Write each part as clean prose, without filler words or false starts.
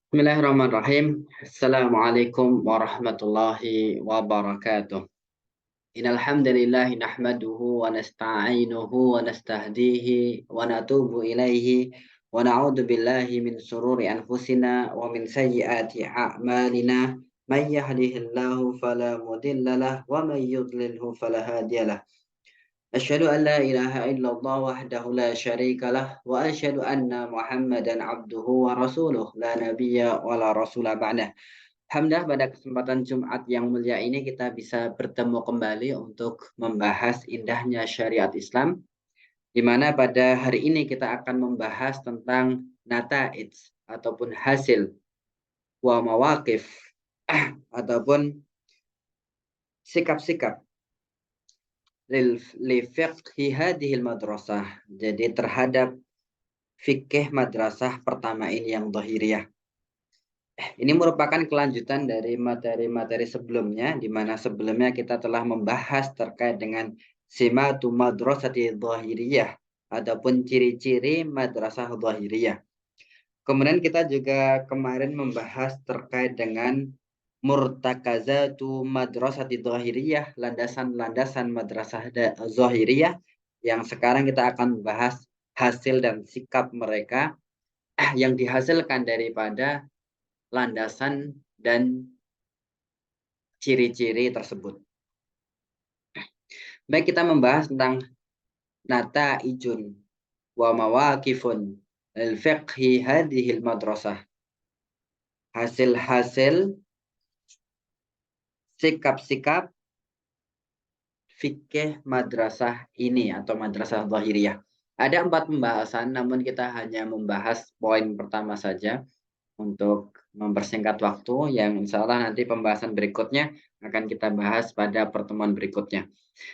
Bismillahirrahmanirrahim. Assalamualaikum warahmatullahi wabarakatuh. Innal hamdalillah nahmaduhu wa nasta'inuhu wa nastahdihi wa natubu ilaihi wa na'udzu billahi min sururi anfusina wa min sayyiati a'malina. May yahdihillahu fala mudhillalah wa may yudlilhu fala hadiyalah. أشهد أن لا إله إلا الله وحده لا شريك له وأشهد أن محمدا عبده ورسوله لا نبي ولا رسول بعده. Alhamdulillah pada kesempatan Jumat yang mulia ini kita bisa bertemu kembali untuk membahas indahnya syariat Islam, di mana pada hari ini kita akan membahas tentang nata'ij ataupun hasil wa mawaqif ataupun sikap-sikap li fiqhi hadhil madrasah. Jadi terhadap fikih madrasah pertama ini yang dhahiriyah. Ini merupakan kelanjutan dari materi-materi sebelumnya, di mana sebelumnya kita telah membahas terkait dengan simatu madrasati dhahiriyah ataupun ciri-ciri madrasah dhahiriyah. Kemudian kita juga kemarin membahas terkait dengan murtakazatu madrasati dhahiriyah, landasan-landasan madrasah dhahiriyah, yang sekarang kita akan membahas hasil dan sikap mereka yang dihasilkan daripada landasan dan ciri-ciri tersebut. Baik, kita membahas tentang nata'ijun wa mawaqifun al-fiqhi hadhil madrasah. Hasil-hasil sikap-sikap fikih madrasah ini atau madrasah dhahiriyah. Ada 4 pembahasan, namun kita hanya membahas poin pertama saja untuk mempersingkat waktu, yang insya Allah nanti pembahasan berikutnya akan kita bahas pada pertemuan berikutnya.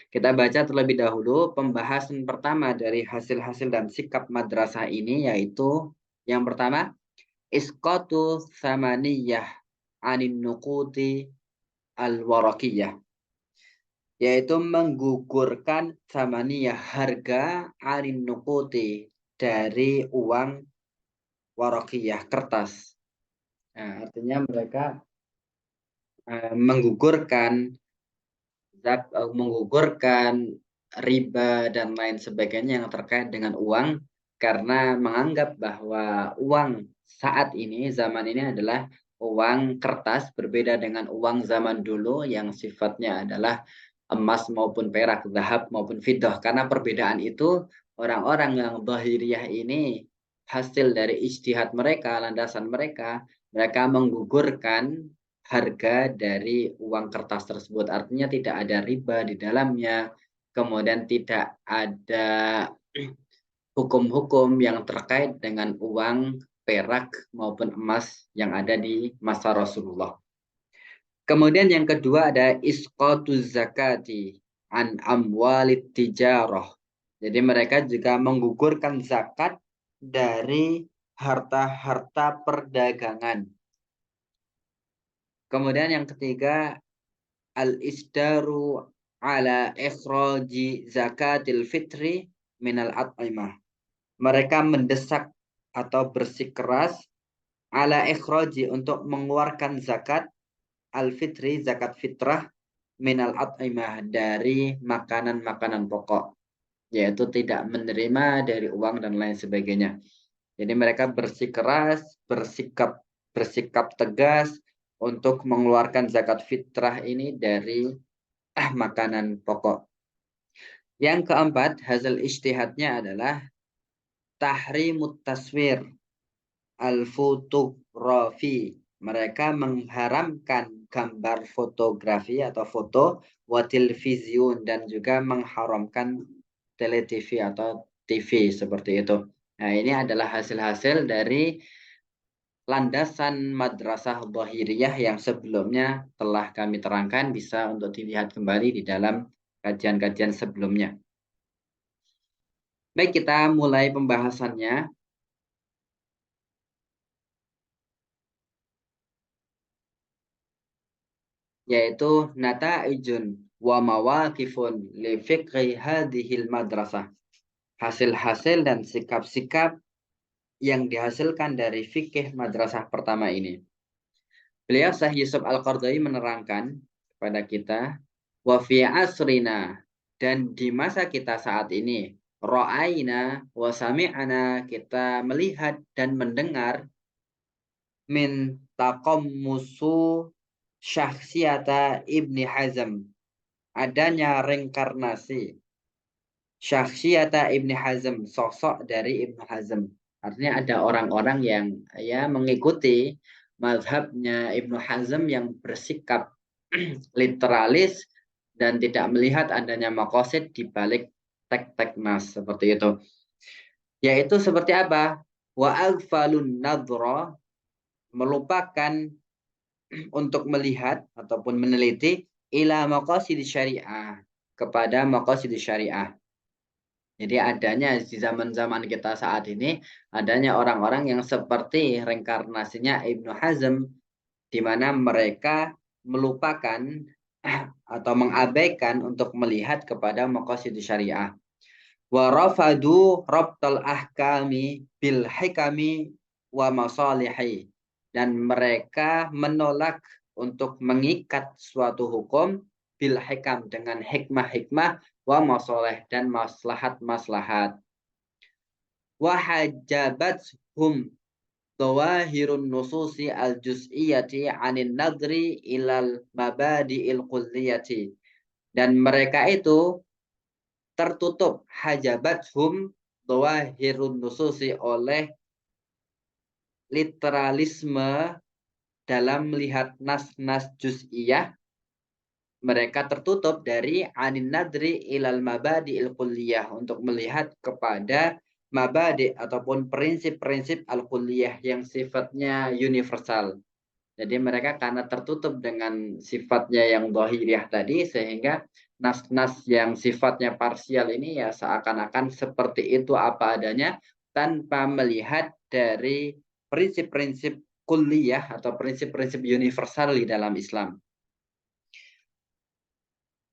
Kita baca terlebih dahulu pembahasan pertama dari hasil-hasil dan sikap madrasah ini, yaitu yang pertama, isqatu samaniyah anin nuquti al-warakiyah, yaitu menggugurkan samaniyah harga anin nuquti dari uang warakiyah, kertas. Nah, artinya mereka menggugurkan riba dan lain sebagainya yang terkait dengan uang, karena menganggap bahwa uang saat ini, zaman ini adalah uang kertas, berbeda dengan uang zaman dulu yang sifatnya adalah emas maupun perak, zahab maupun fiddah. Karena perbedaan itu, orang-orang yang dhahiriyah ini hasil dari ijtihad mereka, landasan mereka, mereka menggugurkan harga dari uang kertas tersebut. Artinya tidak ada riba di dalamnya, kemudian tidak ada hukum-hukum yang terkait dengan uang perak maupun emas yang ada di masa Rasulullah. Kemudian yang kedua ada isqatuz zakati an amwalit tijarah. Jadi mereka juga menggugurkan zakat dari harta-harta perdagangan. Kemudian yang ketiga, al-isdaru ala ikhraji zakatil fitri minal at'imah. Mereka mendesak atau bersikeras ala ikhraji untuk mengeluarkan zakat al-fitri, zakat fitrah, minal at'imah, dari makanan-makanan pokok, yaitu tidak menerima dari uang dan lain sebagainya. Jadi mereka bersikeras, bersikap tegas untuk mengeluarkan zakat fitrah ini dari makanan pokok. Yang keempat, hasil ijtihadnya adalah tahrimut taswir al-fotografi. Mereka mengharamkan gambar fotografi atau foto wa televisiun, dan juga mengharamkan tele-TV atau TV seperti itu. Nah, ini adalah hasil-hasil dari landasan madrasah dhahiriyah yang sebelumnya telah kami terangkan, bisa untuk dilihat kembali di dalam kajian-kajian sebelumnya. Baik, kita mulai pembahasannya. Yaitu nata'ijun wa mawaqifun li fiqhi hadhil madrasah. Hasil-hasil dan sikap-sikap yang dihasilkan dari fikih madrasah pertama ini. Beliau Syekh Yusuf Al-Qaradawi menerangkan kepada kita, wa fi asrina, dan di masa kita saat ini, ra'aina wa sami'ana, kita melihat dan mendengar min taqammusu syakhsiyata Ibni Hazm, adanya reinkarnasi syakhsiyata Ibni Hazm, sosok dari Ibnu Hazm. Artinya ada orang-orang yang ya mengikuti mazhabnya Ibnu Hazm yang bersikap literalis dan tidak melihat adanya maqasid di balik tek-tek nas seperti itu. Yaitu seperti apa? Wa aghfalun nadhra, melupakan untuk melihat ataupun meneliti ila maqasid syariah, kepada maqasid syariah. Jadi adanya di zaman-zaman kita saat ini, adanya orang-orang yang seperti reinkarnasinya Ibnu Hazm, di mana mereka melupakan atau mengabaikan untuk melihat kepada maqasid syariah. Wa rafadu rabtal ahkami bil hikami wa masalihi. Dan mereka menolak untuk mengikat suatu hukum bil hikam, dengan hikmah-hikmah, wa masalih, dan maslahat-maslahat. Wa hajabathum zawahirun nususi al-juz'iyati 'anil nadri ilal mabadi'il kulliyati. Dan mereka itu tertutup, hajabathum zawahirun nususi, oleh literalisme dalam melihat nas-nas juz'iyah. Mereka tertutup dari anin nadri ilal mabadi'il kulliyah, untuk melihat kepada mabadi ataupun prinsip-prinsip al-kulliyah yang sifatnya universal. Jadi mereka karena tertutup dengan sifatnya yang dhahiriyah tadi, sehingga nas-nas yang sifatnya parsial ini ya seakan-akan seperti itu apa adanya, tanpa melihat dari prinsip-prinsip kulliyah atau prinsip-prinsip universal di dalam Islam.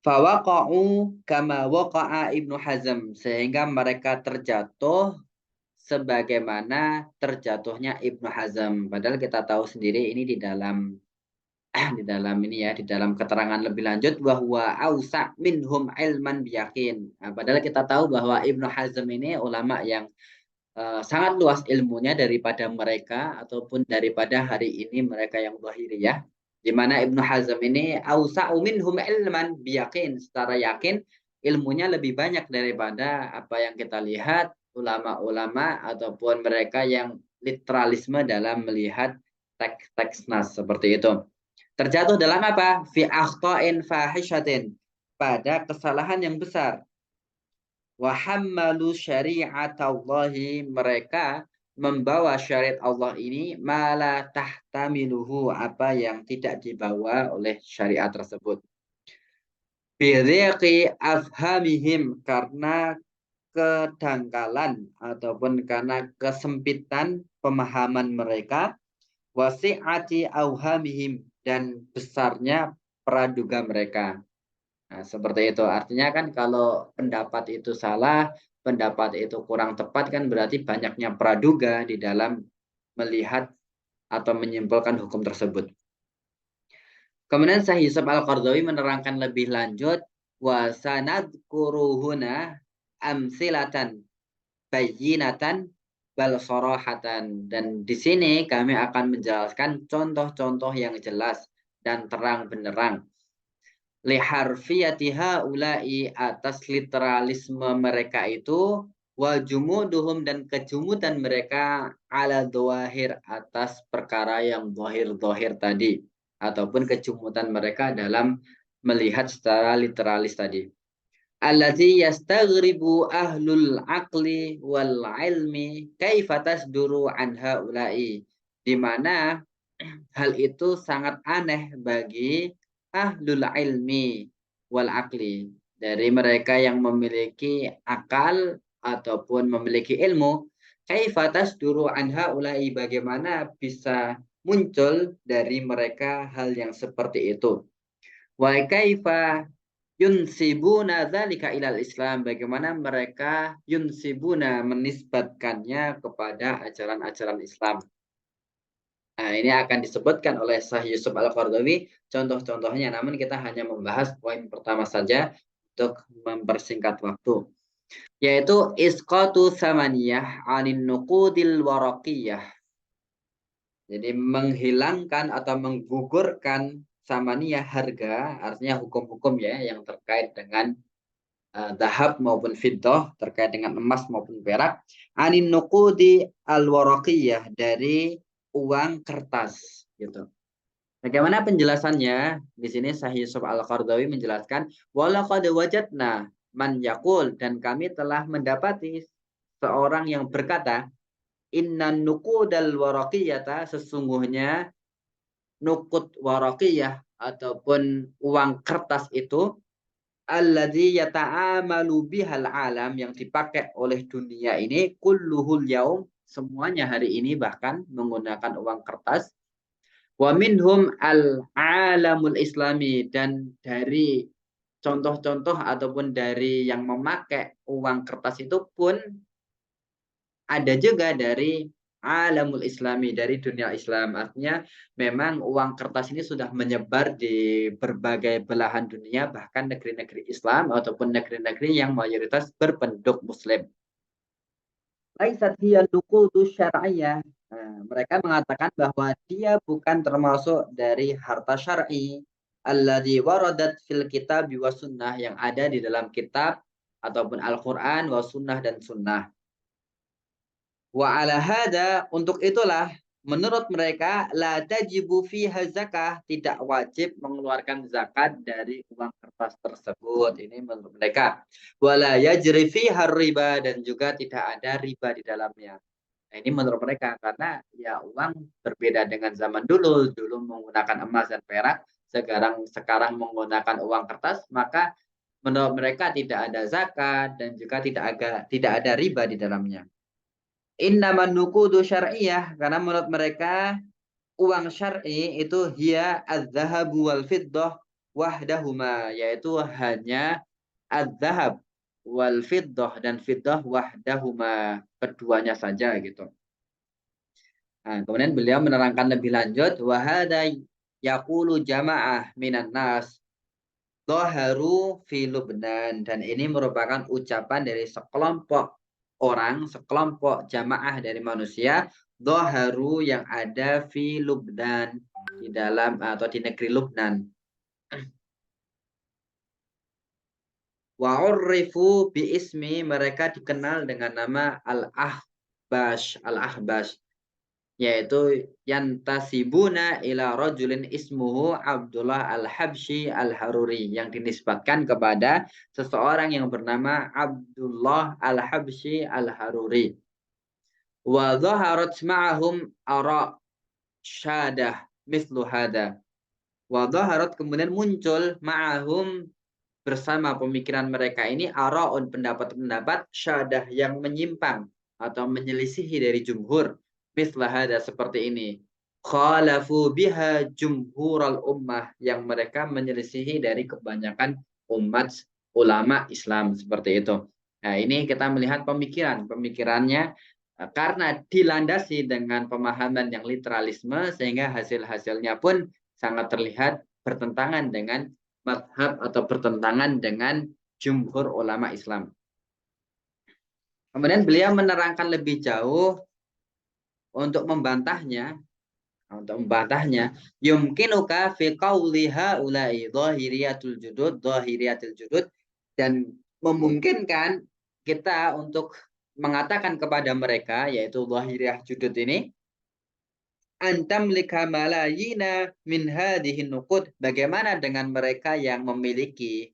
Fawaqa'u kama waqa'a Ibnu Hazm, sehingga mereka terjatuh sebagaimana terjatuhnya Ibnu Hazm. Padahal kita tahu sendiri ini di dalam di dalam ini ya, di dalam keterangan lebih lanjut, bahwa ausa minhum ilman biyakin. Nah, padahal kita tahu bahwa Ibnu Hazm ini ulama yang sangat luas ilmunya daripada mereka, ataupun daripada hari ini mereka yang zahiriyah, di mana Ibnu Hazm ini ausa'u minhum ilman biyakin, secara yakin ilmunya lebih banyak daripada apa yang kita lihat ulama-ulama ataupun mereka yang literalisme dalam melihat teks-teks nas seperti itu. Terjatuh dalam apa? Fi akhta'in fahishatin, pada kesalahan yang besar. Wa hammalu syari'atallahi, mereka membawa syariat Allah ini mala tahtamiluhu, apa yang tidak dibawa oleh syariat tersebut. Bidhiqi afhamihim, karena kedangkalan ataupun karena kesempitan pemahaman mereka, wasi'ati auhamihim, dan besarnya praduga mereka. Nah, seperti itu. Artinya kan kalau pendapat itu salah, pendapat itu kurang tepat, kan berarti banyaknya praduga di dalam melihat atau menyimpulkan hukum tersebut. Kemudian Syekh Yusuf Al-Qaradawi menerangkan lebih lanjut, wa sanadkuruhuna amsilatan bayyinatan bal sarahatan, dan di sini kami akan menjelaskan contoh-contoh yang jelas dan terang benderang, liharfiyatiha ulai, atas literalisme mereka itu, wa jumuduhum, dan kejumudan mereka, ala dhawahir, atas perkara yang dhahir-dhahir tadi, ataupun kejumudan mereka dalam melihat secara literalis tadi. Allazi yastaghribu ahlul aqli wal ilmi kaifa tasduru anha ulai, di mana hal itu sangat aneh bagi ahlul ilmi wal akli, dari mereka yang memiliki akal ataupun memiliki ilmu. Kaifa tasduru anha ulai, bagaimana bisa muncul dari mereka hal yang seperti itu. Wa kaifa yunsibuna dzalika ilal Islam, bagaimana mereka yunsibuna menisbatkannya kepada ajaran-ajaran Islam. Nah, ini akan disebutkan oleh Syekh Yusuf Al-Qaradawi contoh-contohnya, namun kita hanya membahas poin pertama saja untuk mempersingkat waktu, yaitu isqatu samaniyah 'anin nuqudil waraqiyah. Jadi menghilangkan atau menggugurkan samaniyah harga, artinya hukum-hukum ya yang terkait dengan dahab maupun fiddah, terkait dengan emas maupun perak, anin nuqudi al-waraqiyah, dari uang kertas gitu. Bagaimana penjelasannya? Di sini Syekh Yusuf Al-Qaradawi menjelaskan, walaqad wajadna man yaqul, dan kami telah mendapati seorang yang berkata, innan nuqudal waraqiyata, sesungguhnya nukut waraqiyah ataupun uang kertas itu, alladzi yata'amalu bihal alam, yang dipakai oleh dunia ini, kulluhul yaum, semuanya hari ini bahkan menggunakan uang kertas. Wa minhum al-alamul islami, dan dari contoh-contoh ataupun dari yang memakai uang kertas itu pun ada juga dari alamul islami, dari dunia Islam. Artinya memang uang kertas ini sudah menyebar di berbagai belahan dunia, bahkan negeri-negeri Islam ataupun negeri-negeri yang mayoritas berpenduduk muslim. Laisat hiya nuqudu syar'iyyah. Nah, mereka mengatakan bahwa dia bukan termasuk dari harta syar'i alladzi waradat fil kitab wa sunnah, yang ada di dalam kitab ataupun Al-Qur'an wa sunnah dan sunnah. Wa ala hada, untuk itulah menurut mereka la tajibu fiha zakah, tidak wajib mengeluarkan zakat dari uang kertas tersebut. Ini menurut mereka. Wala yajri fiha riba, dan juga tidak ada riba di dalamnya. Nah, ini menurut mereka, karena ya uang berbeda dengan zaman dulu. Dulu menggunakan emas dan perak, sekarang menggunakan uang kertas, maka menurut mereka tidak ada zakat dan juga tidak ada riba di dalamnya. Innaman nuqudu syar'iyah, karena menurut mereka uang syar'i itu hiya adz-dzahabu wal fiddah wahdahuma, yaitu hanya adz-dzahab wal fiddah, dan fiddah wahdahuma, keduanya saja gitu. Nah, kemudian beliau menerangkan lebih lanjut, wa hadza yaqulu jama'ah minan nas dhaharu fi Lubnan, dan ini merupakan ucapan dari sekelompok orang, sekelompok jamaah dari manusia, dhaharu, yang ada fi Lubnan, di dalam atau di negeri Lubnan. Wa urrifu bi ismi, mereka dikenal dengan nama Al-Ahbash, Al-Ahbash, yaitu yantasibuna ila rajulin ismuhu Abdullah Al-Habsyi Al-Haruri, yang dinisbatkan kepada seseorang yang bernama Abdullah Al-Habsyi Al-Haruri. Wa dhaharat ma'ahum ara syadah mislu hada. Wa dhaharat, kemudian muncul, ma'ahum, bersama pemikiran mereka ini, araun, pendapat-pendapat, syadah, yang menyimpang atau menyelisihi dari jumhur, mislah hada, seperti ini, khalafu biha jumhural ummah, yang mereka menyelisihi dari kebanyakan umat ulama Islam, seperti itu. Nah, ini kita melihat pemikirannya karena dilandasi dengan pemahaman yang literalisme, sehingga hasil-hasilnya pun sangat terlihat bertentangan dengan madhab atau bertentangan dengan jumhur ulama Islam. Kemudian beliau menerangkan lebih jauh untuk membantahnya, yumkinuka fi qawli haula'i dhahiriyatul judud, dan memungkinkan kita untuk mengatakan kepada mereka, yaitu dhahiriyah judud ini, antam lika malayina min hadhihi nuqud, bagaimana dengan mereka yang memiliki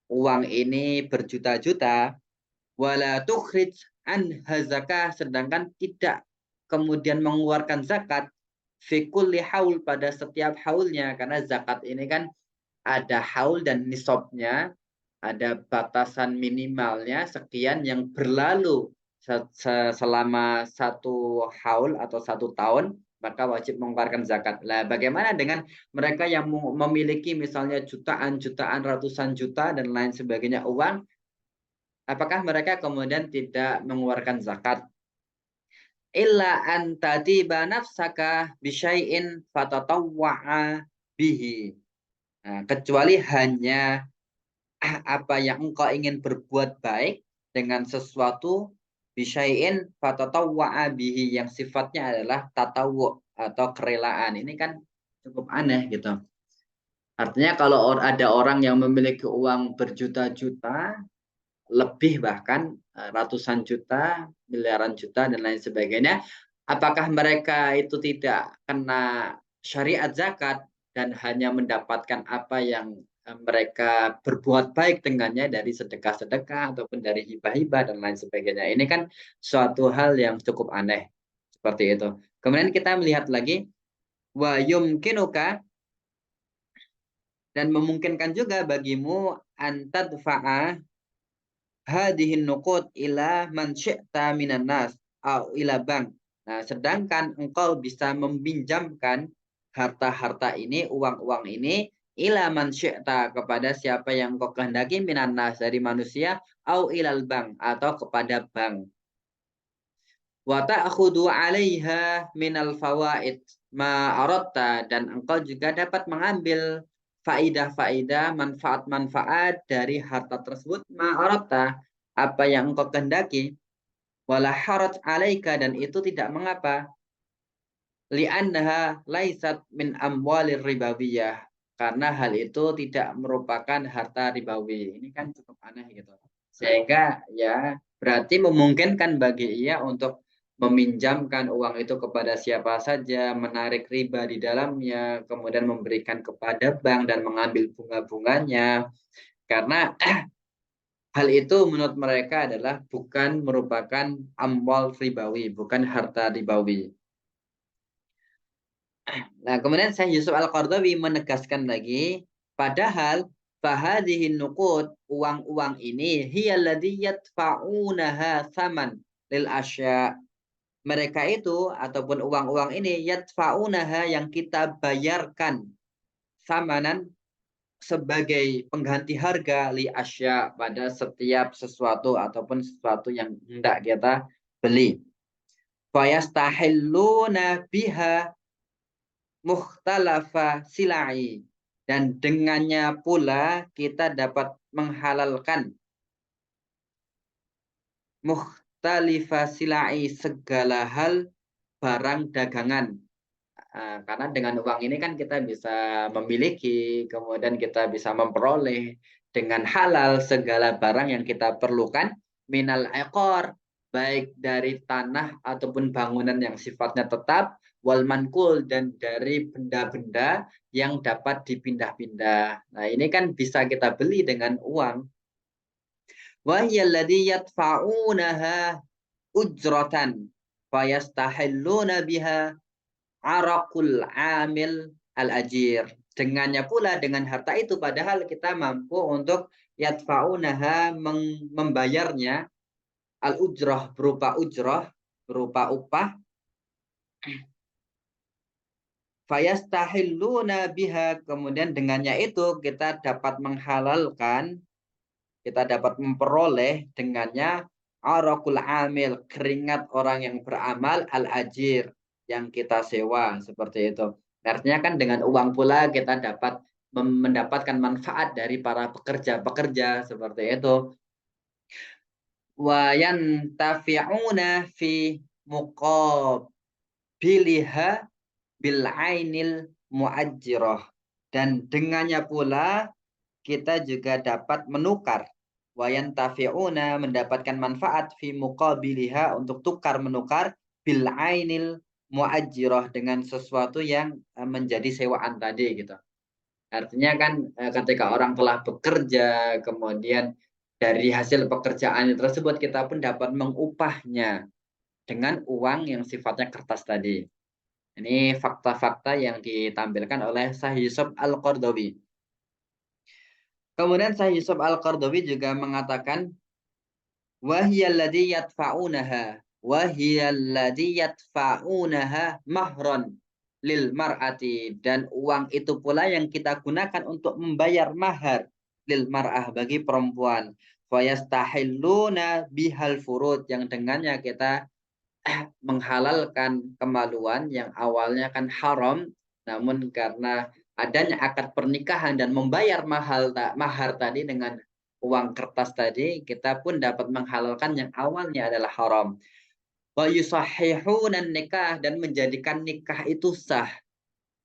uang ini berjuta-juta, wala tukhrij an zakah, sedangkan tidak kemudian mengeluarkan zakat, fi kulli haul, pada setiap haulnya, karena zakat ini kan ada haul dan nisabnya, ada batasan minimalnya sekian yang berlalu selama satu haul atau 1 tahun, maka wajib mengeluarkan zakat. Lah, bagaimana dengan mereka yang memiliki misalnya jutaan-jutaan, ratusan juta dan lain sebagainya uang, apakah mereka kemudian tidak mengeluarkan zakat? Illa an tadiba nafsaka bisyai'in fatatawwa'a bihi. Nah, kecuali hanya apa yang engkau ingin berbuat baik dengan sesuatu bisyai'in fatatawwa'a bihi yang sifatnya adalah tatawwu atau kerelaan. Ini kan cukup aneh gitu. Artinya kalau ada orang yang memiliki uang berjuta-juta, lebih bahkan ratusan juta, miliaran juta dan lain sebagainya, apakah mereka itu tidak kena syariat zakat dan hanya mendapatkan apa yang mereka berbuat baik dengannya dari sedekah-sedekah ataupun dari hibah-hibah dan lain sebagainya. Ini kan suatu hal yang cukup aneh seperti itu. Kemudian kita melihat lagi wa yumkinuka, dan memungkinkan juga bagimu antadfa'a hadihin nuqud ila man syi'ta minan nas au ila bank. Nah, sedangkan engkau bisa meminjamkan harta-harta ini, uang-uang ini ila man syi'ta kepada siapa yang engkau kehendaki minan nas dari manusia au ilal bank atau kepada bank. Wa ta'khudhu 'alaiha minal fawaid ma aratta, dan engkau juga dapat mengambil faidah-faidah, manfaat-manfaat dari harta tersebut ma aratta, apa yang engkau kehendaki. Wala haraj 'alaika, dan itu tidak mengapa. Li'annaha laisat min amwalir ribawiyah, karena hal itu tidak merupakan harta ribawi. Ini kan cukup aneh gitu. Sehingga ya berarti memungkinkan bagi ia untuk meminjamkan uang itu kepada siapa saja, menarik riba di dalamnya, kemudian memberikan kepada bank dan mengambil bunga-bunganya. Karena hal itu menurut mereka adalah bukan merupakan amwal ribawi, bukan harta ribawi. Nah, kemudian Syekh Yusuf Al-Qardawi menegaskan lagi, padahal fahadhihin nuqud, uang-uang ini hiyalladhi yadfa'unaha thaman lil asya. Mereka itu ataupun uang-uang ini yadfa'unaha yang kita bayarkan samanan sebagai pengganti harga li asya pada setiap sesuatu ataupun sesuatu yang hendak kita beli. Fayastahilluna biha mukhtalafa silai, dan dengannya pula kita dapat menghalalkan mukhtalifa silai, segala hal barang dagangan. Karena dengan uang ini kan kita bisa memiliki, kemudian kita bisa memperoleh dengan halal segala barang yang kita perlukan minal ekor, baik dari tanah ataupun bangunan yang sifatnya tetap, wal mankul, dan dari benda-benda yang dapat dipindah-pindah. Nah, ini kan bisa kita beli dengan uang. Wa hiyalladzi yadfa'unaha ujratan fayastahilluna biha arakul amil al-ajir. Dengannya pula, dengan harta itu padahal kita mampu untuk yadfa'unaha, membayarnya al-ujrah, berupa ujrah, berupa upah, fayastahilluna biha, kemudian dengannya itu kita dapat menghalalkan, kita dapat memperoleh dengannya arakul amil, keringat orang yang beramal, al-ajir, yang kita sewa, seperti itu. Artinya kan dengan uang pula kita dapat mendapatkan manfaat dari para pekerja-pekerja, seperti itu. Wa yantafi'una fi muqabiliha bil ainil muajjirah, dan dengannya pula kita juga dapat menukar, wayan tafi'una, mendapatkan manfaat, fi muqabiliha, untuk tukar menukar, bil ainil muajjirah, dengan sesuatu yang menjadi sewaan tadi gitu. Artinya kan ketika orang telah bekerja, kemudian dari hasil pekerjaan tersebut kita pun dapat mengupahnya dengan uang yang sifatnya kertas tadi. Ini fakta-fakta yang ditampilkan oleh Syekh Yusuf Al-Qardawi. Kemudian Syekh Yusuf Al-Qardawi juga mengatakan wahiyalladzi yadfa'unaha, wa hiyalladzi yadfa'unaha mahron lil mar'ati, dan uang itu pula yang kita gunakan untuk membayar mahar lil mar'ah, bagi perempuan. Fa yastahilluna bihal furud, yang dengannya kita menghalalkan kemaluan yang awalnya kan haram, namun karena adanya akad pernikahan dan membayar mahar tadi dengan uang kertas tadi, kita pun dapat menghalalkan yang awalnya adalah haram. Wa yusahhihuna nikah, dan menjadikan nikah itu sah.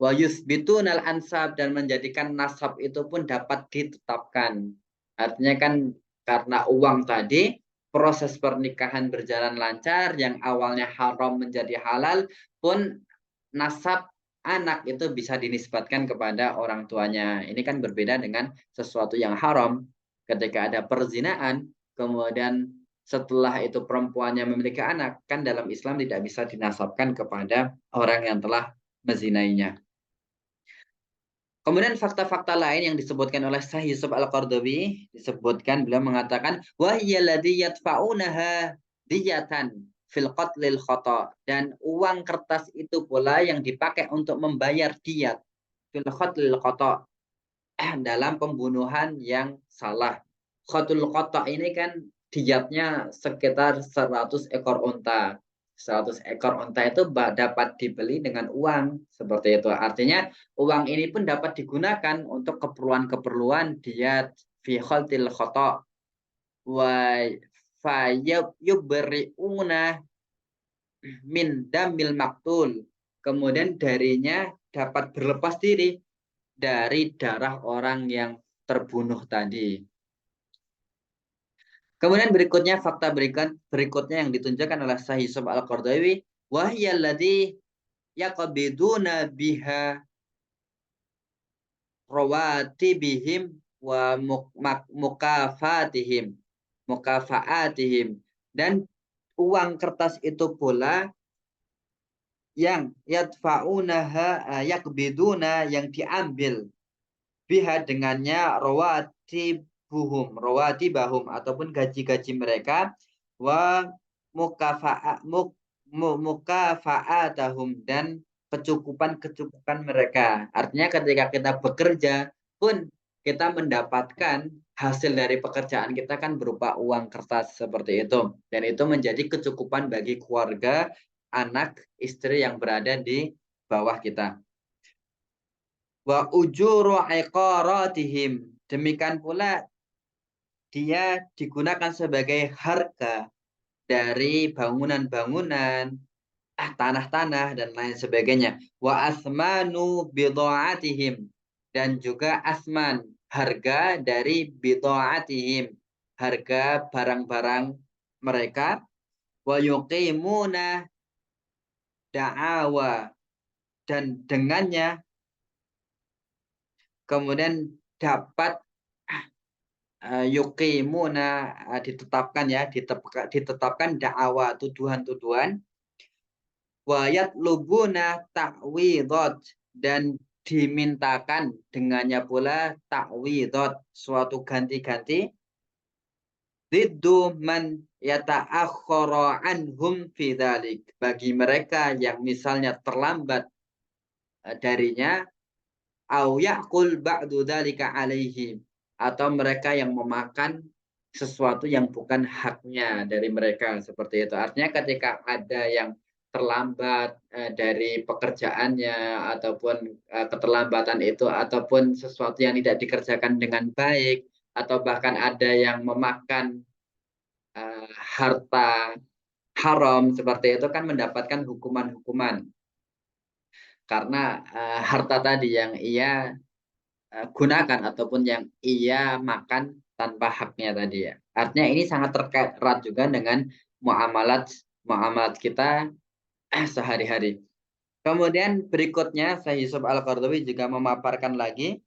Wa yuthbitunal ansab, dan menjadikan nasab itu pun dapat ditetapkan. Artinya kan karena uang tadi, proses pernikahan berjalan lancar, yang awalnya haram menjadi halal, pun nasab anak itu bisa dinisbatkan kepada orang tuanya. Ini kan berbeda dengan sesuatu yang haram. Ketika ada perzinaan, kemudian setelah itu perempuannya memiliki anak, kan dalam Islam tidak bisa dinasabkan kepada orang yang telah menzinainya. Kemudian fakta-fakta lain yang disebutkan oleh Syekh Yusuf Al-Qardawi, disebutkan beliau mengatakan wahyalladzi yadfa'unaha diyatan fil qatlil khata, dan uang kertas itu pula yang dipakai untuk membayar diyat fil qatlil khata, dalam pembunuhan yang salah. Qatul khata ini kan diyatnya sekitar 100 ekor unta. 100 ekor unta itu dapat dibeli dengan uang seperti itu. Artinya uang ini pun dapat digunakan untuk keperluan-keperluan diyat fi khaltil khata wa yubri'una min damil maktul. Kemudian darinya dapat berlepas diri dari darah orang yang terbunuh tadi. Kemudian berikutnya fakta berikutnya yang ditunjukkan oleh Syekh Yusuf Al-Qardawi, wahyalladzi yaqbiduna biha rawatibihim wa mukafaatihim, dan uang kertas itu pula yang yadfa'unaha yaqbiduna, yang diambil biha dengannya rawatibahum ataupun gaji-gaji mereka, wa mukafaatahum, dan kecukupan mereka. Artinya ketika kita bekerja pun kita mendapatkan hasil dari pekerjaan kita kan berupa uang kertas seperti itu, dan itu menjadi kecukupan bagi keluarga, anak, istri yang berada di bawah kita. Wa ujuru iqaratihim, demikian pula dia digunakan sebagai harga dari bangunan-bangunan, tanah-tanah dan lain sebagainya. Wa asmanu bidhaatihim, dan juga asman, harga dari bidhaatihim, harga barang-barang mereka. Wa yuqimuna da'awa, dan dengannya kemudian dapat yuqimuna, ditetapkan ya, ditetapkan da'awa, tuduhan-tuduhan, wa yatlubuna ta'widhat, dan dimintakan dengannya pula ta'widhat, suatu ganti-ganti, diddu man yata'akhkhara anhum fi dzalik, bagi mereka yang misalnya terlambat darinya, au yaqul ba'du dzalika alaihi, atau mereka yang memakan sesuatu yang bukan haknya dari mereka seperti itu. Artinya ketika ada yang terlambat dari pekerjaannya, ataupun keterlambatan itu, ataupun sesuatu yang tidak dikerjakan dengan baik, atau bahkan ada yang memakan harta haram seperti itu, kan mendapatkan hukuman-hukuman karena harta tadi yang ia gunakan ataupun yang ia makan tanpa haknya tadi ya. Artinya ini sangat terkait erat juga dengan muamalat muamalat kita sehari-hari. Kemudian berikutnya Syekh Yusuf Al-Qardawi juga memaparkan lagi,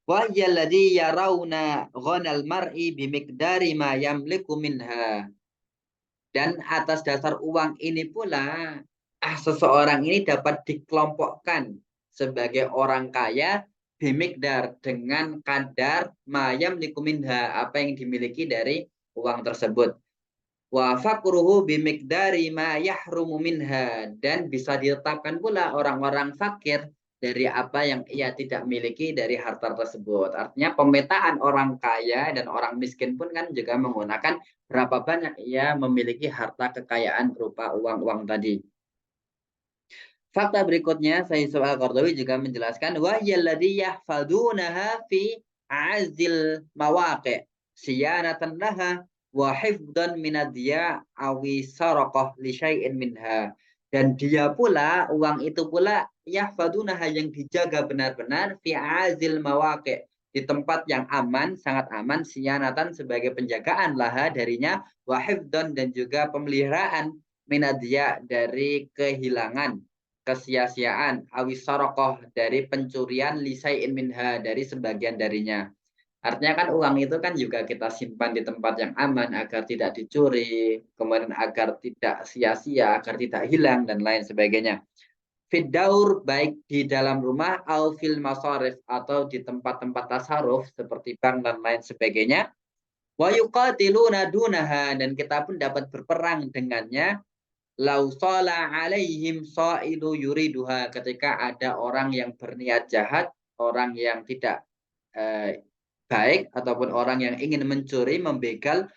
wa yalladzi yarawna ghanal mar'i bimiqdari ma yamliku minha, dan atas dasar uang ini pula seseorang ini dapat dikelompokkan sebagai orang kaya bimikdar, dengan kadar mayam likuminha, apa yang dimiliki dari uang tersebut. Wa faqruhu bimiqdari ma yahrumu minha, dan bisa ditetapkan pula orang-orang fakir dari apa yang ia tidak miliki dari harta tersebut. Artinya pemetaan orang kaya dan orang miskin pun kan juga menggunakan berapa banyak ia memiliki harta kekayaan berupa uang-uang tadi. Fakta berikutnya, Syekh Yusuf Al-Qaradawi juga menjelaskan wa yalladhi yahfadunaha fi azil mawaqi' siyanatan laha wa hifdhan min adya awi saraqah li syai'in minha. Dan dia pula, uang itu pula yahfadunaha yang dijaga benar-benar fi azil mawaqi' di tempat yang aman, sangat aman, siyanatan sebagai penjagaan laha darinya, wa hifdhan dan juga pemeliharaan minadya dari kehilangan, kesia-siaan, awis sarokoh dari pencurian, lisai'in minha dari sebagian darinya. Artinya kan uang itu kan juga kita simpan di tempat yang aman agar tidak dicuri, kemudian agar tidak sia-sia, agar tidak hilang dan lain sebagainya. Fiddaur baik di dalam rumah, au fil masarif atau di tempat-tempat tasaruf seperti bank dan lain sebagainya. Wa yuqatiluna dunaha, dan kita pun dapat berperang dengannya. Lau sala alaihim sa'idu yuriduha, ketika ada orang yang berniat jahat, orang yang tidak baik ataupun orang yang ingin mencuri, membegal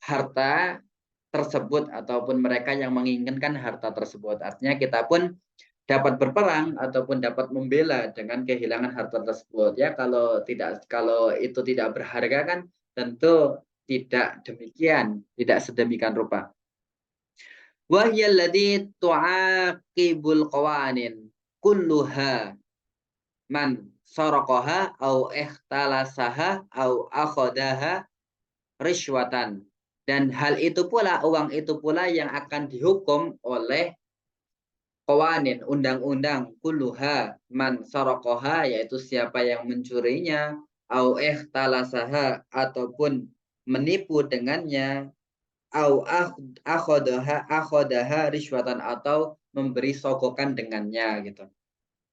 harta tersebut ataupun mereka yang menginginkan harta tersebut. Artinya kita pun dapat berperang ataupun dapat membela dengan kehilangan harta tersebut. Ya kalau itu tidak berharga kan tentu tidak demikian, tidak sedemikian rupa. Wahyallati tu'aqibul qawanin kulluha man saraqaha au ikhtalasaha au akhadaha rishwatan. Dan hal itu pula, uang itu pula yang akan dihukum oleh qawanin, undang-undang, kulluha man saraqaha, yaitu siapa yang mencurinya, au ikhtalasaha ataupun menipu dengannya, au akhodaha riswatan atau memberi sogokan dengannya gitu.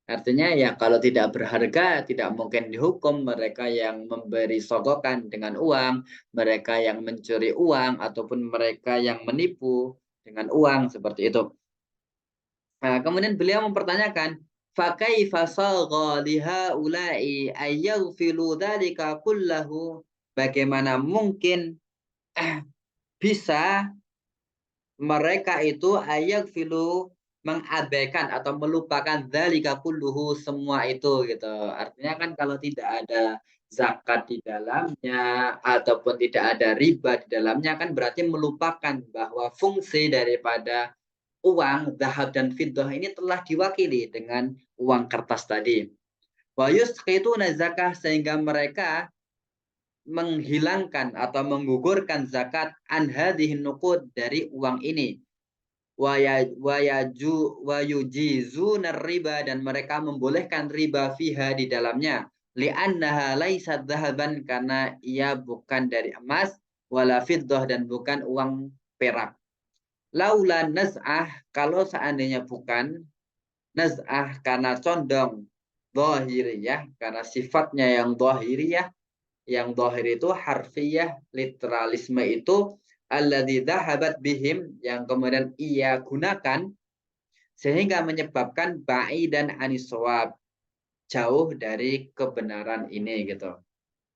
Artinya ya kalau tidak berharga tidak mungkin dihukum mereka yang memberi sogokan dengan uang, mereka yang mencuri uang ataupun mereka yang menipu dengan uang seperti itu. Nah, kemudian beliau mempertanyakan, fakaifa sagha lihaula'i ayyaghfilu dzalika kullahu? Bagaimana mungkin bisa mereka itu ayak filu mengabaikan atau melupakan dzalika kulluhu, semua itu gitu. Artinya kan kalau tidak ada zakat di dalamnya ataupun tidak ada riba di dalamnya kan berarti melupakan bahwa fungsi daripada uang zahab dan fiddah ini telah diwakili dengan uang kertas tadi. Wa yusqituna zakah, sehingga mereka menghilangkan atau menggugurkan zakat an hadhihi nuqud dari uang ini. Wayujizuna riba, dan mereka membolehkan riba fiha di dalamnya, li'annaha laisat dhahaban, karena ia bukan dari emas, wala fiddah, dan bukan uang perak. Laula naz'ah, kalau seandainya bukan naz'ah karena condong zahiriyah, karena sifatnya yang zahiriyah, yang zahir itu harfiyah, literalisme itu alladzi dhahabat bihim, yang kemudian ia gunakan sehingga menyebabkan ba'idan anis shawab, jauh dari kebenaran ini gitu.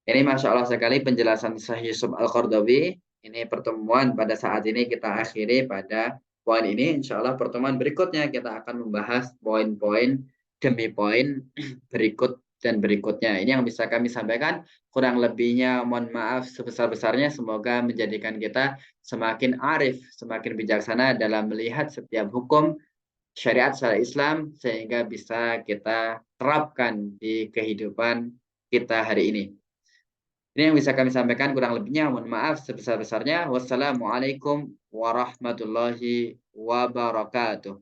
Ini Masya Allah sekali penjelasan Syekh Yusuf Al-Qaradawi. Ini pertemuan pada saat ini kita akhiri pada poin ini. Insya Allah pertemuan berikutnya kita akan membahas poin-poin demi poin berikut dan berikutnya. Ini yang bisa kami sampaikan. Kurang lebihnya mohon maaf sebesar-besarnya. Semoga menjadikan kita semakin arif, semakin bijaksana dalam melihat setiap hukum syariat secara Islam sehingga bisa kita terapkan di kehidupan kita hari ini. Ini yang bisa kami sampaikan, kurang lebihnya mohon maaf sebesar-besarnya. Wassalamualaikum warahmatullahi wabarakatuh.